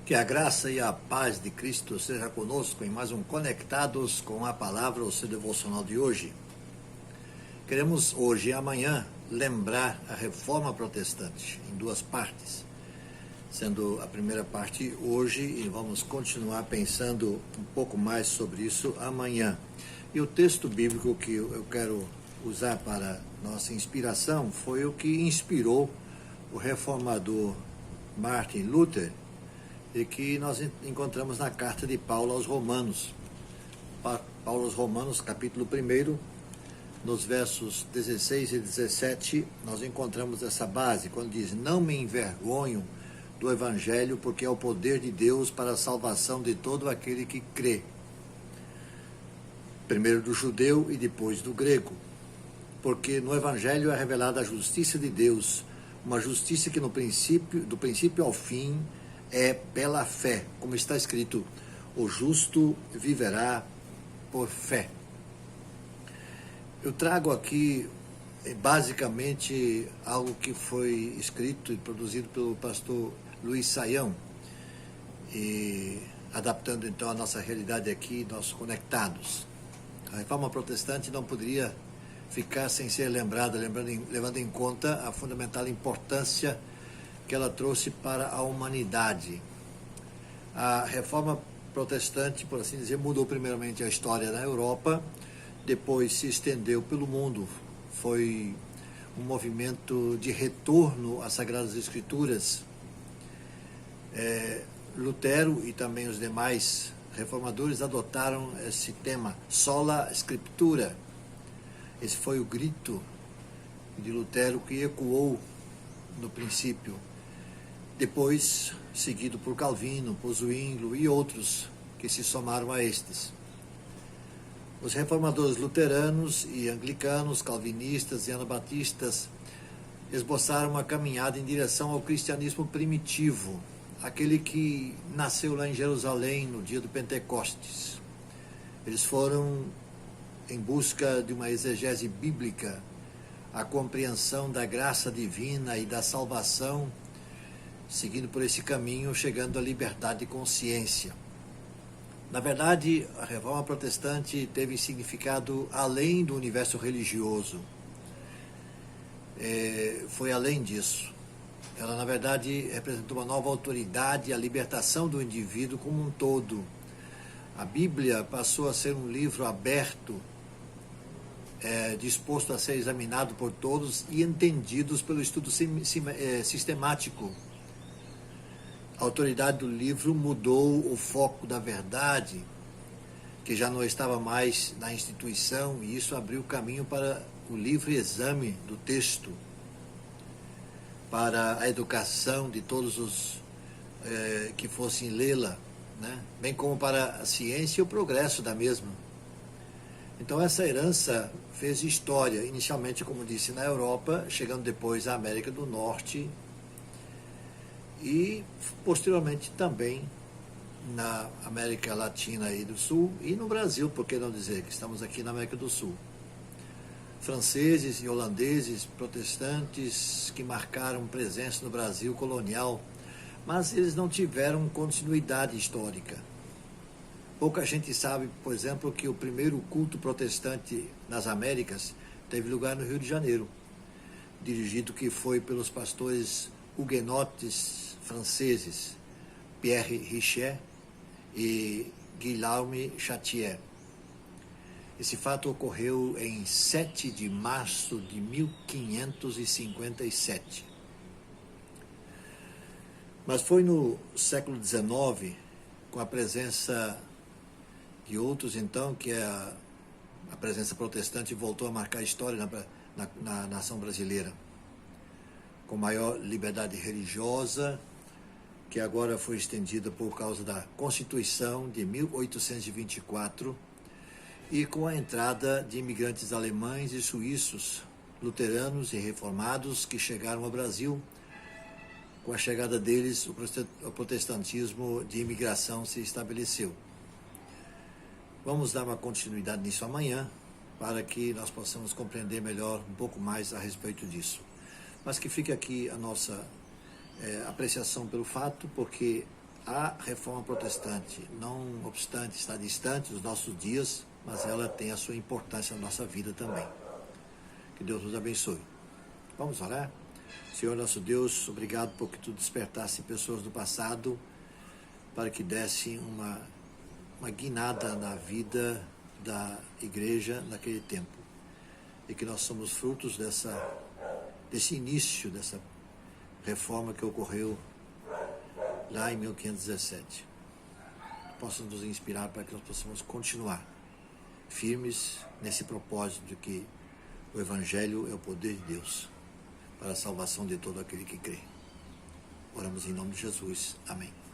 Que a graça e a paz de Cristo seja conosco em mais um Conectados com a Palavra, o seu devocional de hoje. Queremos hoje e amanhã lembrar a Reforma Protestante em duas partes, sendo a primeira parte hoje e vamos continuar pensando um pouco mais sobre isso amanhã. E o texto bíblico que eu quero usar para nossa inspiração foi o que inspirou o reformador Martin Luther, e que nós encontramos na carta de Paulo aos Romanos. Paulo aos Romanos, capítulo 1, nos versos 16 e 17, nós encontramos essa base, quando diz: não me envergonho do Evangelho, porque é o poder de Deus para a salvação de todo aquele que crê. Primeiro do judeu e depois do grego. Porque no Evangelho é revelada a justiça de Deus, uma justiça que do princípio ao fim, é pela fé, como está escrito: o justo viverá por fé. Eu trago aqui basicamente algo que foi escrito e produzido pelo pastor Luiz Saião, e adaptando então a nossa realidade aqui, nós conectados. A Reforma Protestante não poderia ficar sem ser lembrada, levando em conta a fundamental importância que ela trouxe para a humanidade. A Reforma Protestante, por assim dizer, mudou primeiramente a história da Europa, depois se estendeu pelo mundo. Foi um movimento de retorno às Sagradas Escrituras. Lutero e também os demais reformadores adotaram esse tema, sola scriptura. Esse foi o grito de Lutero que ecoou no princípio. Depois, seguido por Calvino, por Zwinglio e outros que se somaram a estes. Os reformadores luteranos e anglicanos, calvinistas e anabatistas esboçaram uma caminhada em direção ao cristianismo primitivo, aquele que nasceu lá em Jerusalém no dia do Pentecostes. Eles foram em busca de uma exegese bíblica, a compreensão da graça divina e da salvação, seguindo por esse caminho, chegando à liberdade de consciência. Na verdade, a Reforma Protestante teve significado além do universo religioso. Foi além disso. Ela, na verdade, representou uma nova autoridade, a libertação do indivíduo como um todo. A Bíblia passou a ser um livro aberto, disposto a ser examinado por todos e entendidos pelo estudo sistemático. A autoridade do livro mudou o foco da verdade, que já não estava mais na instituição, e isso abriu caminho para o livre exame do texto, para a educação de todos os que fossem lê-la, né? Bem como para a ciência e o progresso da mesma. Então essa herança fez história, inicialmente, como disse, na Europa, chegando depois à América do Norte, e posteriormente também na América Latina e do Sul, e no Brasil, por que não dizer que estamos aqui na América do Sul. Franceses e holandeses, protestantes, que marcaram presença no Brasil colonial, mas eles não tiveram continuidade histórica. Pouca gente sabe, por exemplo, que o primeiro culto protestante nas Américas teve lugar no Rio de Janeiro, dirigido que foi pelos pastores huguenotes franceses, Pierre Richer e Guillaume Chatier. Esse fato ocorreu em 7 de março de 1557. Mas foi no século XIX, com a presença de outros, então, que a presença protestante voltou a marcar a história na nação brasileira, com maior liberdade religiosa, que agora foi estendida por causa da Constituição de 1824, e com a entrada de imigrantes alemães e suíços, luteranos e reformados, que chegaram ao Brasil. Com a chegada deles, o protestantismo de imigração se estabeleceu. Vamos dar uma continuidade nisso amanhã, para que nós possamos compreender melhor um pouco mais a respeito disso. Mas que fique aqui a nossa apreciação pelo fato, porque A reforma protestante, não obstante estar distante dos nossos dias, mas ela tem a sua importância na nossa vida também. Que Deus nos abençoe. Vamos orar? Senhor nosso Deus, obrigado porque Tu despertasse pessoas do passado para que dessem uma guinada na vida da igreja naquele tempo. E que nós somos frutos desse início, dessa reforma que ocorreu lá em 1517. Possa nos inspirar para que nós possamos continuar firmes nesse propósito de que o Evangelho é o poder de Deus para a salvação de todo aquele que crê. Oramos em nome de Jesus. Amém.